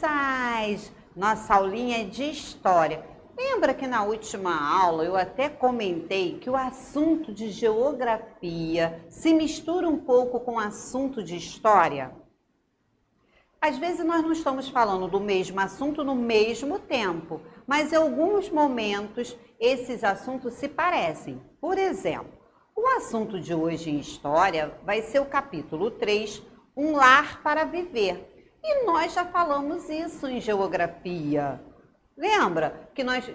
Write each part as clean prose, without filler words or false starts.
crianças! Nossa aulinha de história. Lembra que na última aula eu até comentei que o assunto de geografia se mistura um pouco com o assunto de história? Às vezes nós não estamos falando do mesmo assunto no mesmo tempo, mas em alguns momentos esses assuntos se parecem. Por exemplo, o assunto de hoje em história vai ser o capítulo 3, Um Lar para Viver. E nós já falamos isso em geografia. Lembra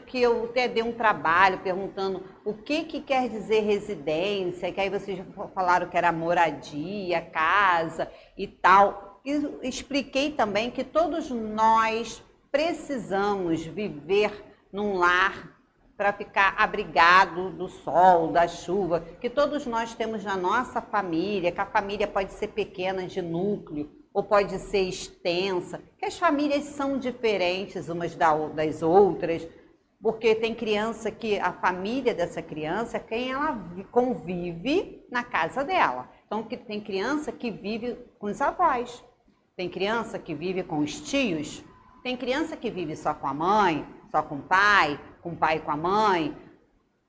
que eu até dei um trabalho perguntando o que quer dizer residência, que aí vocês falaram que era moradia, casa e tal. E expliquei também que todos nós precisamos viver num lar para ficar abrigado do sol, da chuva, que todos nós temos na nossa família, que a família pode ser pequena de núcleo, ou pode ser extensa, que as famílias são diferentes umas das outras, porque tem criança que a família dessa criança é quem ela convive na casa dela. Então, tem criança que vive com os avós, tem criança que vive com os tios, tem criança que vive só com a mãe, só com o pai e com a mãe,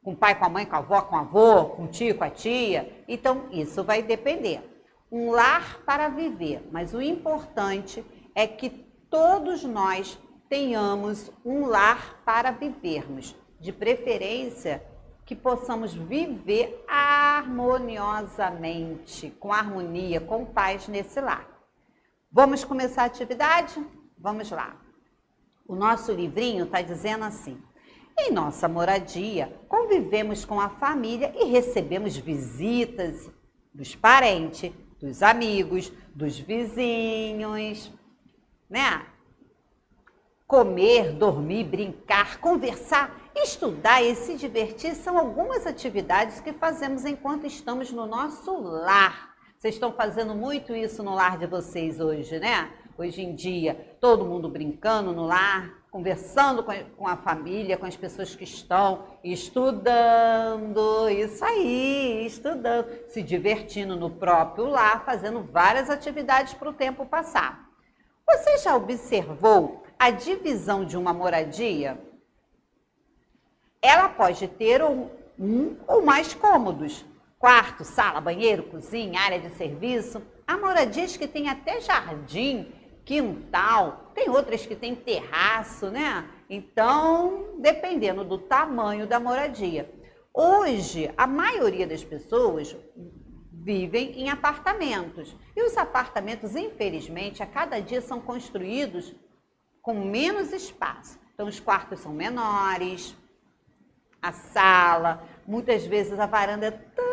com o pai, com a mãe, com a avó, com o avô, com o tio, com a tia. Então, isso vai depender. Um lar para viver, mas o importante é que todos nós tenhamos um lar para vivermos, de preferência que possamos viver harmoniosamente, com harmonia, com paz nesse lar. Vamos começar a atividade? Vamos lá. O nosso livrinho está dizendo assim: em nossa moradia, convivemos com a família e recebemos visitas dos parentes, dos amigos, dos vizinhos, né? Comer, dormir, brincar, conversar, estudar e se divertir são algumas atividades que fazemos enquanto estamos no nosso lar. Vocês estão fazendo muito isso no lar de vocês hoje, né? Hoje em dia, todo mundo brincando no lar, conversando com a família, com as pessoas que estão estudando, isso aí, estudando, se divertindo no próprio lar, fazendo várias atividades para o tempo passar. Você já observou a divisão de uma moradia? Ela pode ter um ou mais cômodos, quarto, sala, banheiro, cozinha, área de serviço. Há moradias que têm até jardim, quintal, tem outras que tem terraço, né? Então, dependendo do tamanho da moradia. Hoje, a maioria das pessoas vivem em apartamentos. E os apartamentos, infelizmente, a cada dia são construídos com menos espaço. Então, os quartos são menores, a sala, muitas vezes a varanda é tão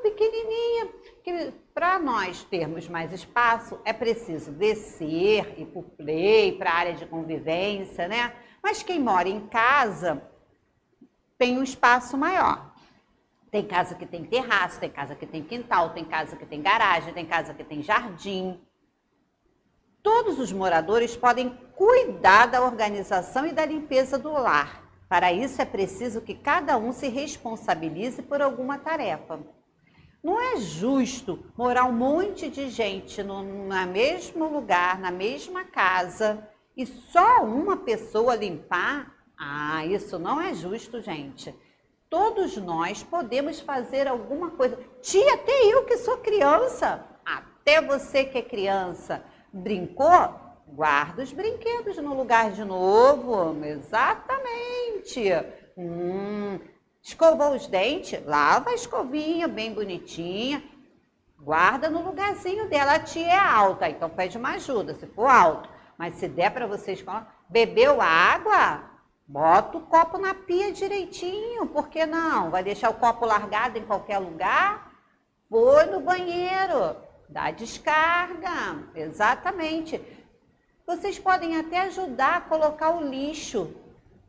pequenininha que para nós termos mais espaço é preciso descer, ir para o play, para a área de convivência, né? Mas quem mora em casa tem um espaço maior. Tem casa que tem terraço, tem casa que tem quintal, tem casa que tem garagem, tem casa que tem jardim. Todos os moradores podem cuidar da organização e da limpeza do lar. Para isso é preciso que cada um se responsabilize por alguma tarefa. Não é justo morar um monte de gente no mesmo lugar, na mesma casa, e só uma pessoa limpar? Ah, isso não é justo, gente. Todos nós podemos fazer alguma coisa. Tia, até eu que sou criança, até você que é criança, brincou? Guarda os brinquedos no lugar de novo. Exatamente. Escovou os dentes? Lava a escovinha bem bonitinha. Guarda no lugarzinho dela. A tia é alta, então pede uma ajuda, se for alto. Mas se der para você escovar, bebeu água? Bota o copo na pia direitinho, por que não? Vai deixar o copo largado em qualquer lugar? Foi no banheiro, dá descarga, exatamente. Vocês podem até ajudar a colocar o lixo,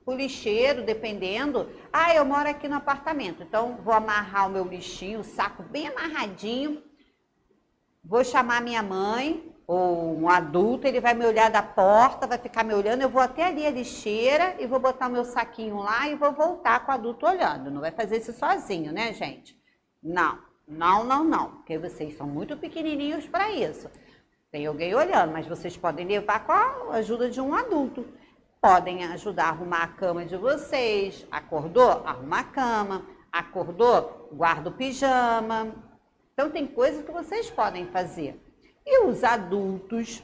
o lixeiro, dependendo. Ah, eu moro aqui no apartamento, então vou amarrar o meu lixinho, o saco bem amarradinho. Vou chamar minha mãe ou um adulto, ele vai me olhar da porta, vai ficar me olhando, eu vou até ali a lixeira e vou botar o meu saquinho lá e vou voltar com o adulto olhando. Não vai fazer isso sozinho, né, gente? Não, porque vocês são muito pequenininhos para isso. Tem alguém olhando, mas vocês podem levar com a ajuda de um adulto. Podem ajudar a arrumar a cama de vocês. Acordou? Arruma a cama. Acordou? Guarda o pijama. Então, tem coisas que vocês podem fazer. E os adultos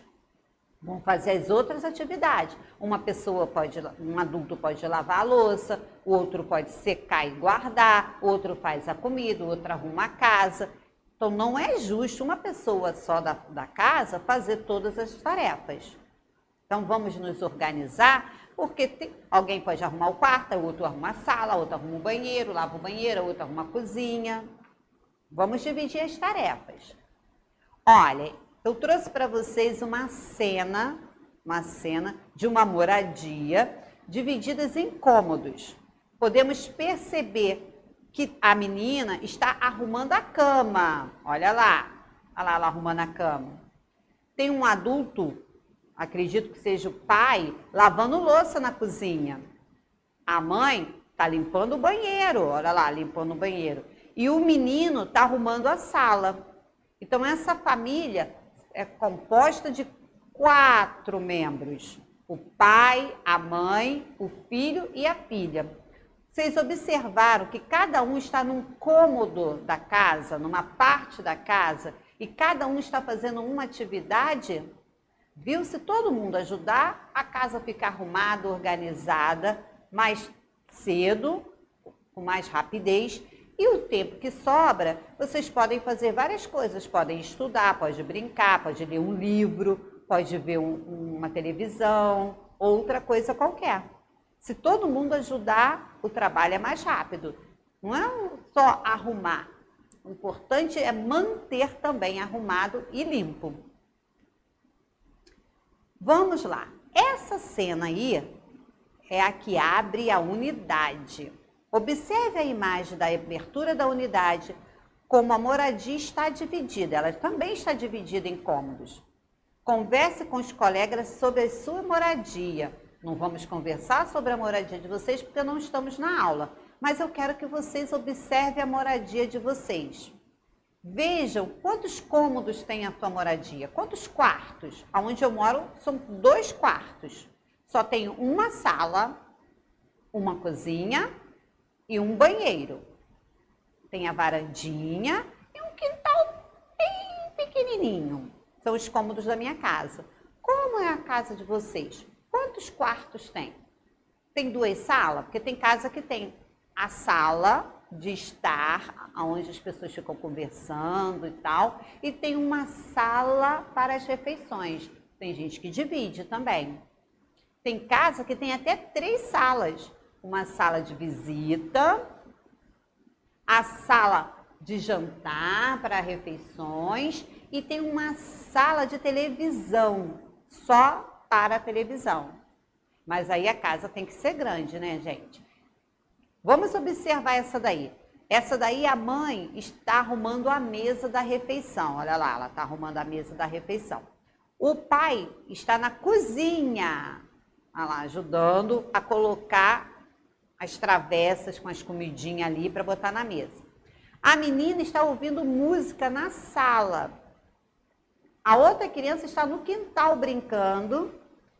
vão fazer as outras atividades. Um adulto pode lavar a louça, o outro pode secar e guardar, o outro faz a comida, o outro arruma a casa. Então, não é justo uma pessoa só da casa fazer todas as tarefas. Então, vamos nos organizar, porque alguém pode arrumar o quarto, o outro arruma a sala, o outro arruma o banheiro, lava o banheiro, o outro arruma a cozinha. Vamos dividir as tarefas. Olha, eu trouxe para vocês uma cena de uma moradia divididas em cômodos. Podemos perceber que a menina está arrumando a cama. Olha lá ela arrumando a cama. Tem um adulto, acredito que seja o pai, lavando louça na cozinha. A mãe está limpando o banheiro, olha lá, limpando o banheiro. E o menino está arrumando a sala. Então, essa família é composta de 4 membros. O pai, a mãe, o filho e a filha. Vocês observaram que cada um está num cômodo da casa, numa parte da casa, e cada um está fazendo uma atividade? Viu? Se todo mundo ajudar, a casa fica arrumada, organizada, mais cedo, com mais rapidez. E o tempo que sobra, vocês podem fazer várias coisas. Podem estudar, pode brincar, pode ler um livro, pode ver uma televisão, outra coisa qualquer. Se todo mundo ajudar, o trabalho é mais rápido. Não é só arrumar. O importante é manter também arrumado e limpo. Vamos lá. Essa cena aí é a que abre a unidade. Observe a imagem da abertura da unidade, como a moradia está dividida. Ela também está dividida em cômodos. Converse com os colegas sobre a sua moradia. Não vamos conversar sobre a moradia de vocês porque não estamos na aula, mas eu quero que vocês observem a moradia de vocês. Vejam quantos cômodos tem a sua moradia, quantos quartos. Onde eu moro são 2 quartos. Só tem uma sala, uma cozinha e um banheiro. Tem a varandinha e um quintal bem pequenininho. São os cômodos da minha casa. Como é a casa de vocês? Quantos quartos tem? Tem 2 salas? Porque tem casa que tem a sala de estar, onde as pessoas ficam conversando e tal, e tem uma sala para as refeições. Tem gente que divide também. Tem casa que tem até 3 salas. Uma sala de visita, a sala de jantar para refeições e tem uma sala de televisão, só para a televisão. Mas aí a casa tem que ser grande, né, gente? Vamos observar essa daí. Essa daí a mãe está arrumando a mesa da refeição. Olha lá, ela está arrumando a mesa da refeição. O pai está na cozinha, olha lá, ajudando a colocar as travessas com as comidinhas ali para botar na mesa. A menina está ouvindo música na sala. A outra criança está no quintal brincando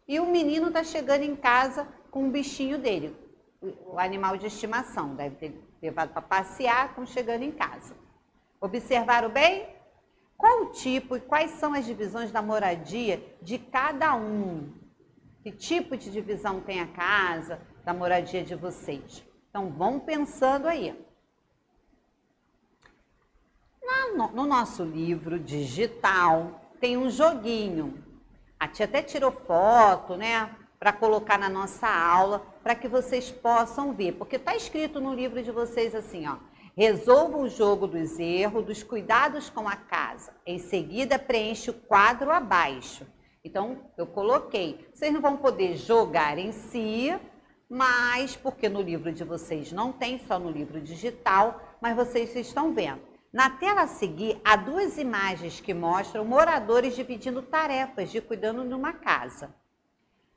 e o menino está chegando em casa com um bichinho dele, o animal de estimação. Deve ter levado para passear, estão chegando em casa. Observaram bem? Qual o tipo e quais são as divisões da moradia de cada um? Que tipo de divisão tem a casa, da moradia de vocês? Então, vão pensando aí. No nosso livro digital, tem um joguinho. A tia até tirou foto, né? Para colocar na nossa aula, para que vocês possam ver. Porque está escrito no livro de vocês assim, ó. Resolva o jogo dos erros, dos cuidados com a casa. Em seguida, preenche o quadro abaixo. Então, eu coloquei. Vocês não vão poder jogar em si, mas porque no livro de vocês não tem, só no livro digital, mas vocês estão vendo. Na tela a seguir, há 2 imagens que mostram moradores dividindo tarefas de cuidando de uma casa.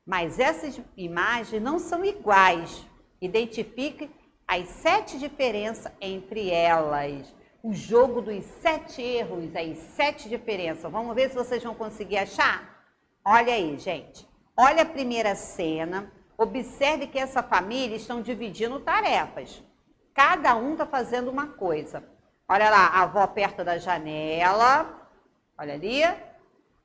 Mas essas imagens não são iguais. Identifique as 7 diferenças entre elas. o jogo dos 7 erros, as 7 diferenças. Vamos ver se vocês vão conseguir achar? Olha aí, gente. Olha a primeira cena. Observe que essa família estão dividindo tarefas. Cada um está fazendo uma coisa. Olha lá, a avó perto da janela. Olha ali.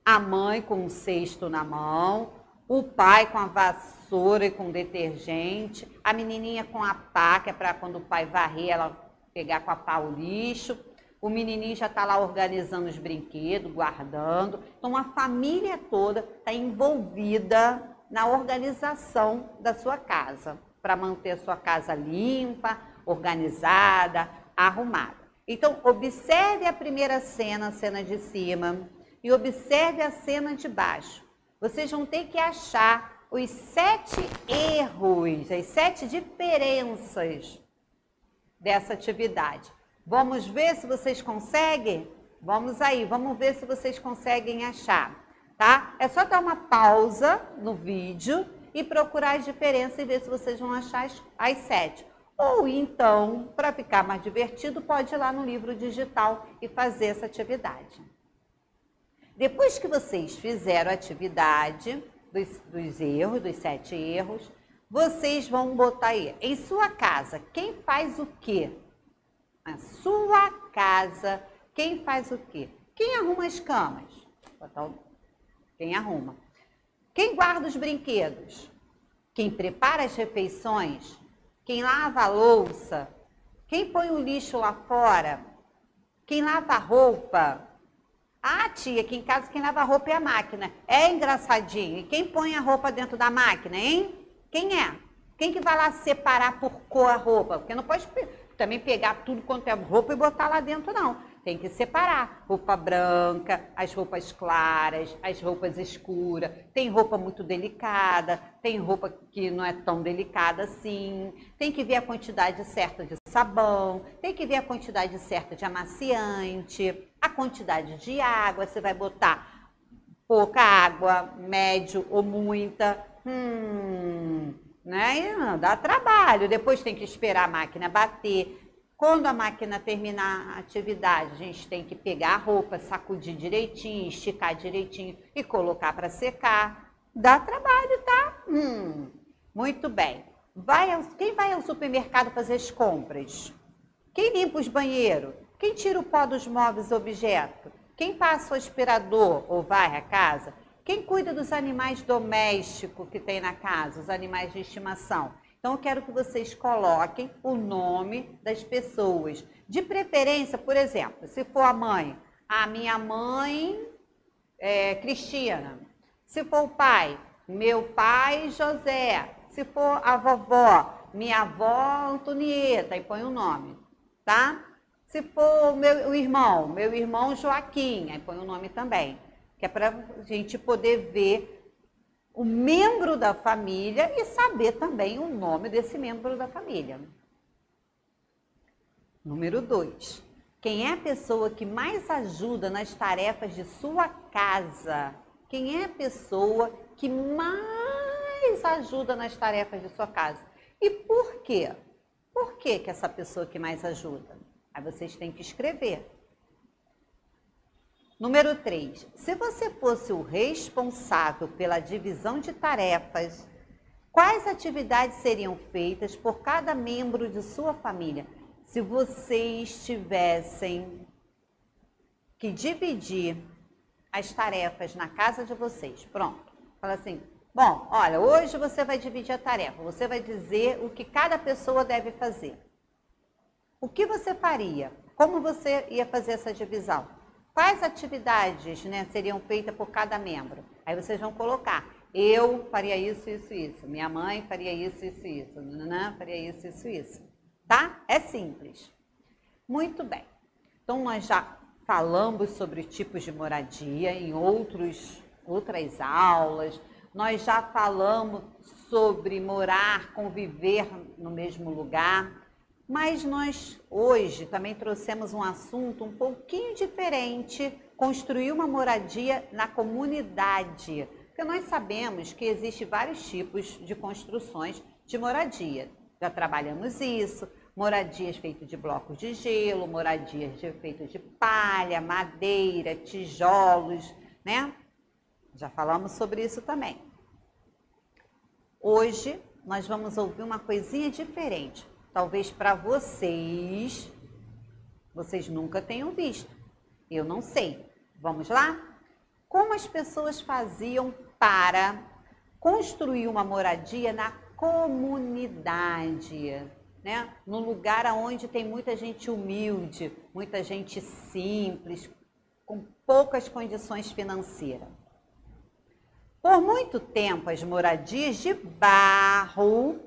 A mãe com um cesto na mão. O pai com a vassoura e com detergente. A menininha com a pá, que é para quando o pai varrer, ela pegar com a pá o lixo. O menininho já está lá organizando os brinquedos, guardando. Então, a família toda está envolvida na organização da sua casa, para manter a sua casa limpa, organizada, arrumada. Então, observe a primeira cena, a cena de cima, e observe a cena de baixo. Vocês vão ter que achar os 7 erros, as 7 diferenças dessa atividade. Vamos ver se vocês conseguem? Vamos aí, vamos ver se vocês conseguem achar, tá? É só dar uma pausa no vídeo e procurar as diferenças e ver se vocês vão achar as 7. Ou então, para ficar mais divertido, pode ir lá no livro digital e fazer essa atividade. Depois que vocês fizeram a atividade dos erros, dos 7 erros, vocês vão botar aí, em sua casa, quem faz o quê? Na sua casa, quem faz o quê? Quem arruma as camas? Quem arruma? Quem guarda os brinquedos? Quem prepara as refeições? Quem lava a louça? Quem põe o lixo lá fora? Quem lava a roupa? Ah, tia, aqui em casa quem lava a roupa é a máquina. É engraçadinho. E quem põe a roupa dentro da máquina, hein? Quem é? Quem que vai lá separar por cor a roupa? Porque não pode também pegar tudo quanto é roupa e botar lá dentro, não. Tem que separar. Roupa branca, as roupas claras, as roupas escuras. Tem roupa muito delicada, tem roupa que não é tão delicada assim. Tem que ver a quantidade certa de sabão, tem que ver a quantidade certa de amaciante, a quantidade de água. Você vai botar pouca água, médio ou muita. Né? Dá trabalho, depois tem que esperar a máquina bater. Quando a máquina terminar a atividade, a gente tem que pegar a roupa, sacudir direitinho, esticar direitinho e colocar para secar. Dá trabalho, tá? Muito bem. Quem vai ao supermercado fazer as compras? Quem limpa os banheiros? Quem tira o pó dos móveis e objetos? Quem passa o aspirador ou varre a casa? Quem cuida dos animais domésticos que tem na casa, os animais de estimação? Então, eu quero que vocês coloquem o nome das pessoas. De preferência, por exemplo, se for a mãe, a minha mãe é Cristina. Se for o pai, meu pai José. Se for a vovó, minha avó Antonieta, e põe o nome, tá? Se for o irmão, meu irmão Joaquim, aí põe o nome também. Que é para a gente poder ver o membro da família e saber também o nome desse membro da família. Número 2. Quem é a pessoa que mais ajuda nas tarefas de sua casa? Quem é a pessoa que mais ajuda nas tarefas de sua casa? E por quê? Por que essa pessoa que mais ajuda? Aí vocês têm que escrever. Número 3. Se você fosse o responsável pela divisão de tarefas, quais atividades seriam feitas por cada membro de sua família? Se vocês tivessem que dividir as tarefas na casa de vocês, pronto. Fala assim, bom, olha, hoje você vai dividir a tarefa, você vai dizer o que cada pessoa deve fazer. O que você faria? Como você ia fazer essa divisão? Quais atividades, né, seriam feitas por cada membro? Aí vocês vão colocar, eu faria isso, isso, isso. Minha mãe faria isso, isso, isso. Nanã faria isso, isso, isso. Tá? É simples. Muito bem. Então, nós já falamos sobre tipos de moradia em outras aulas. Nós já falamos sobre morar, conviver no mesmo lugar. Mas nós hoje também trouxemos um assunto um pouquinho diferente, construir uma moradia na comunidade. Porque nós sabemos que existem vários tipos de construções de moradia. Já trabalhamos isso, moradias feitas de blocos de gelo, moradias feitas de palha, madeira, tijolos, né? Já falamos sobre isso também. Hoje nós vamos ouvir uma coisinha diferente. Talvez para vocês nunca tenham visto. Eu não sei. Vamos lá? Como as pessoas faziam para construir uma moradia na comunidade, né? No lugar onde tem muita gente humilde, muita gente simples, com poucas condições financeiras. Por muito tempo, as moradias de barro,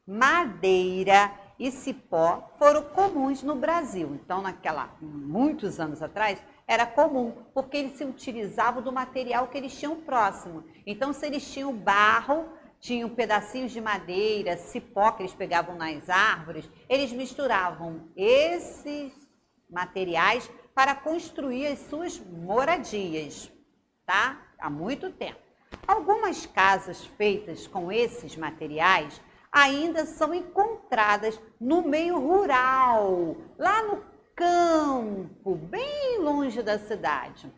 madeira e cipó foram comuns no Brasil. Então, muitos anos atrás, era comum, porque eles se utilizavam do material que eles tinham próximo. Então, se eles tinham barro, tinham pedacinhos de madeira, cipó que eles pegavam nas árvores, eles misturavam esses materiais para construir as suas moradias, tá? Há muito tempo. Algumas casas feitas com esses materiais ainda são encontradas no meio rural, lá no campo, bem longe da cidade.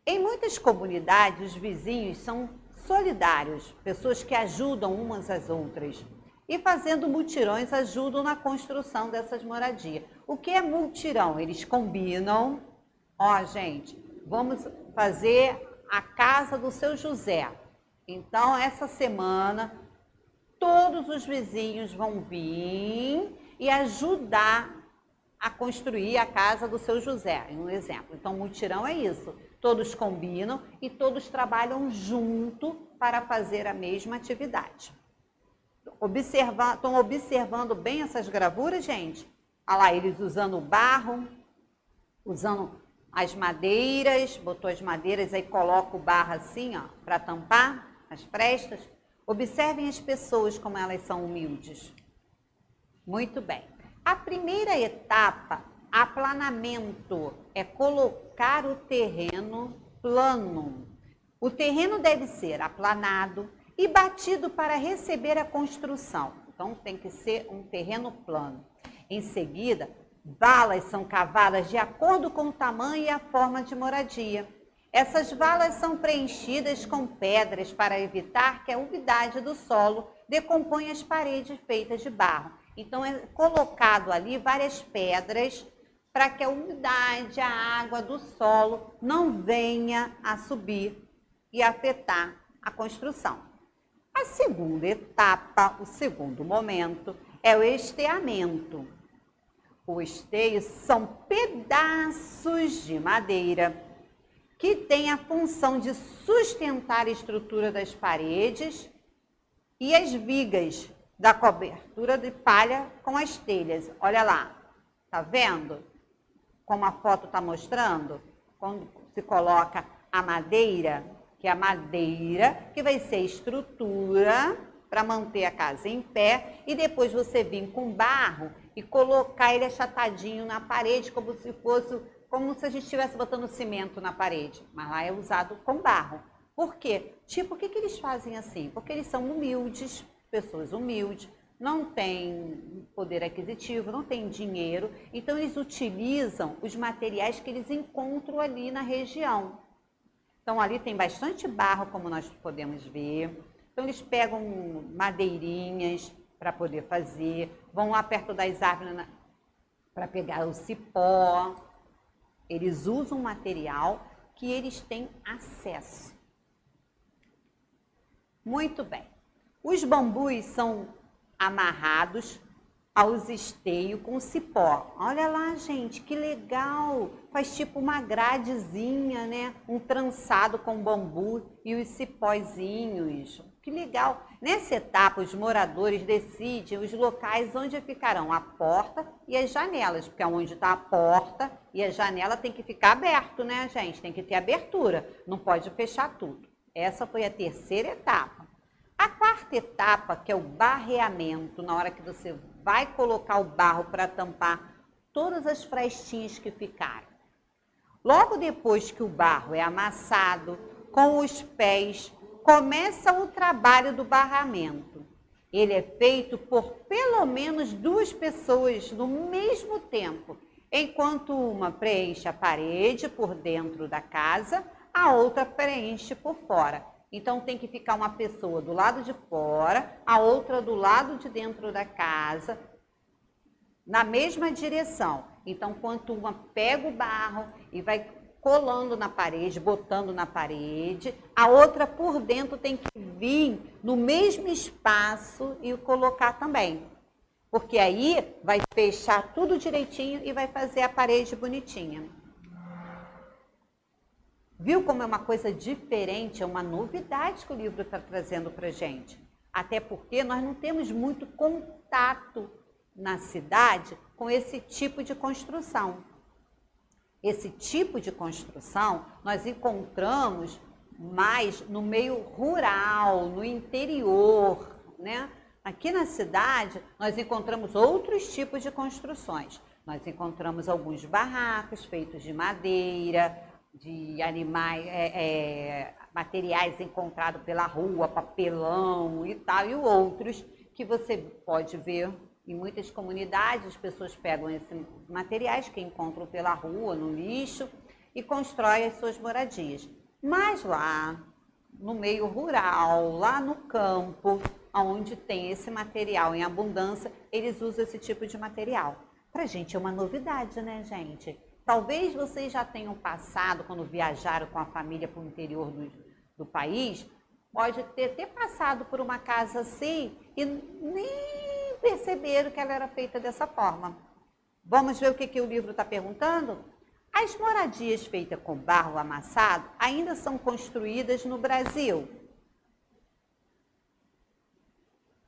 Em muitas comunidades, os vizinhos são solidários, pessoas que ajudam umas às outras. E fazendo mutirões ajudam na construção dessas moradias. O que é mutirão? Eles combinam, ó gente, vamos fazer a casa do seu José. Então, essa semana, todos os vizinhos vão vir e ajudar a construir a casa do seu José, um exemplo. Então, mutirão é isso. Todos combinam e todos trabalham junto para fazer a mesma atividade. Estão observando bem essas gravuras, gente? Olha lá, eles usando o barro, usando as madeiras, botou as madeiras, aí coloca o barro assim, ó, para tampar as frestas. Observem as pessoas como elas são humildes. Muito bem. A primeira etapa, aplanamento, é colocar o terreno plano. O terreno deve ser aplanado e batido para receber a construção. Então, tem que ser um terreno plano. Em seguida, valas são cavadas de acordo com o tamanho e a forma de moradia. Essas valas são preenchidas com pedras para evitar que a umidade do solo decomponha as paredes feitas de barro. Então, é colocado ali várias pedras para que a umidade, a água do solo não venha a subir e afetar a construção. A segunda etapa, o segundo momento, é o esteamento. O esteio são pedaços de madeira que têm a função de sustentar a estrutura das paredes e as vigas da cobertura de palha com as telhas. Olha lá, tá vendo como a foto está mostrando? Quando se coloca a madeira, que é a madeira que vai ser estrutura para manter a casa em pé, e depois você vir com barro e colocar ele achatadinho na parede, como se a gente estivesse botando cimento na parede, mas lá é usado com barro. Por quê? Por que eles fazem assim? Porque eles são humildes, pessoas humildes, não têm poder aquisitivo, não têm dinheiro, então eles utilizam os materiais que eles encontram ali na região. Então ali tem bastante barro, como nós podemos ver. Então eles pegam madeirinhas para poder fazer, vão lá perto das árvores para pegar o cipó. Eles usam material que eles têm acesso. Muito bem. Os bambus são amarrados aos esteios com cipó. Olha lá, gente, que legal! Faz tipo uma gradezinha, né? Um trançado com bambu e os cipózinhos. Que legal! Nessa etapa, os moradores decidem os locais onde ficarão a porta e as janelas, porque onde está a porta e a janela tem que ficar aberto, né, gente? Tem que ter abertura, não pode fechar tudo. Essa foi a terceira etapa. A quarta etapa, que é o barreamento, na hora que você vai colocar o barro para tampar todas as frestinhas que ficaram. Logo depois que o barro é amassado, com os pés, começa o trabalho do barramento. Ele é feito por pelo menos 2 pessoas no mesmo tempo. Enquanto uma preenche a parede por dentro da casa, a outra preenche por fora. Então tem que ficar uma pessoa do lado de fora, a outra do lado de dentro da casa, na mesma direção. Então, quando uma pega o barro e vai colando na parede, botando na parede, a outra por dentro tem que vir no mesmo espaço e colocar também. Porque aí vai fechar tudo direitinho e vai fazer a parede bonitinha. Viu como é uma coisa diferente, é uma novidade que o livro está trazendo para a gente. Até porque nós não temos muito contato na cidade com esse tipo de construção. Esse tipo de construção nós encontramos mais no meio rural, no interior, né? Aqui na cidade nós encontramos outros tipos de construções. Nós encontramos alguns barracos feitos de madeira, de animais, materiais encontrados pela rua, papelão e tal, e outros que você pode ver em muitas comunidades. As pessoas pegam esses materiais que encontram pela rua, no lixo, e constroem as suas moradias. Mas lá, no meio rural, lá no campo, onde tem esse material em abundância, eles usam esse tipo de material. Pra gente é uma novidade, né, gente? Talvez vocês já tenham passado, quando viajaram com a família para o interior do país, pode ter passado por uma casa assim e nem perceberam que ela era feita dessa forma. Vamos ver o que o livro está perguntando? As moradias feitas com barro amassado ainda são construídas no Brasil?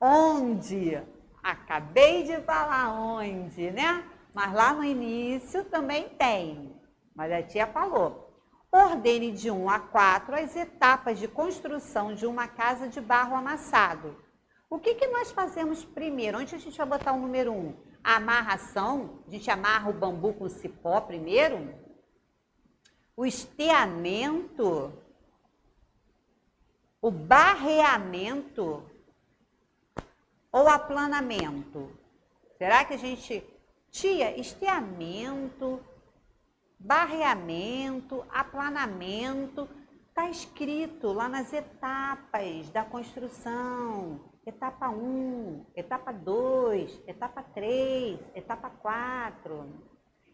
Onde? Acabei de falar onde, né? Mas lá no início também tem. Mas a tia falou. Ordene de 1 a 4 as etapas de construção de uma casa de barro amassado. O que nós fazemos primeiro? Onde a gente vai botar o número 1? A amarração, a gente amarra o bambu com cipó primeiro. O esteamento. O barreamento. Ou aplanamento? Será que a gente... Tia, esteamento, barreamento, aplanamento, está escrito lá nas etapas da construção. Etapa 1, etapa 2, etapa 3, etapa 4.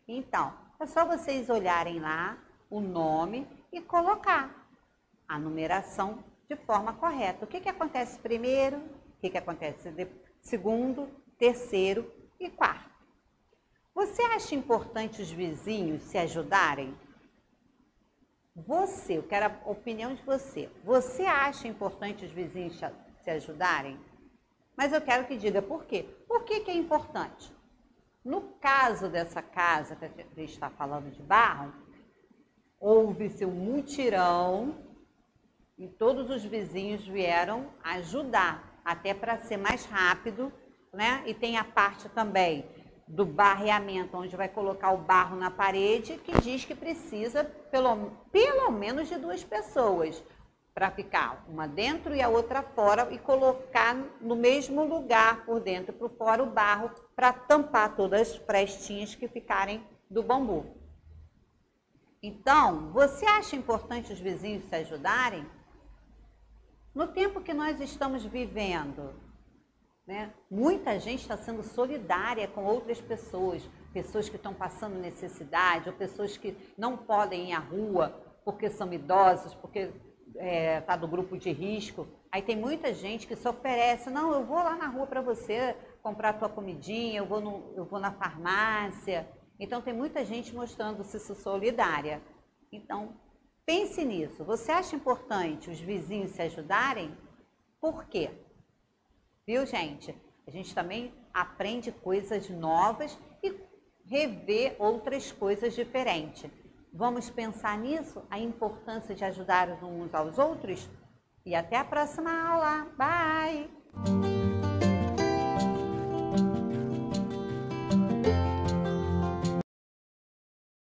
Então, é só vocês olharem lá o nome e colocar a numeração de forma correta. O que acontece primeiro? O que acontece segundo, terceiro e quarto? Você acha importante os vizinhos se ajudarem? Eu quero a opinião de você. Você acha importante os vizinhos se ajudarem? Mas eu quero que diga por quê. Por que é importante? No caso dessa casa que a gente está falando de barro, houve-se um mutirão e todos os vizinhos vieram ajudar, até para ser mais rápido, né? E tem a parte também do barreamento, onde vai colocar o barro na parede, que diz que precisa pelo menos de 2 pessoas para ficar uma dentro e a outra fora e colocar no mesmo lugar, por dentro e por fora, o barro para tampar todas as frestinhas que ficarem do bambu. Então, você acha importante os vizinhos se ajudarem? No tempo que nós estamos vivendo, né? Muita gente está sendo solidária com outras pessoas, pessoas que estão passando necessidade, ou pessoas que não podem ir à rua porque são idosos, porque está do grupo de risco. Aí tem muita gente que se oferece, não, eu vou lá na rua para você comprar a tua comidinha, eu vou na farmácia. Então tem muita gente mostrando-se solidária. Então pense nisso. Você acha importante os vizinhos se ajudarem? Por quê? Viu, gente? A gente também aprende coisas novas e revê outras coisas diferentes. Vamos pensar nisso, a importância de ajudar uns aos outros? E até a próxima aula. Bye!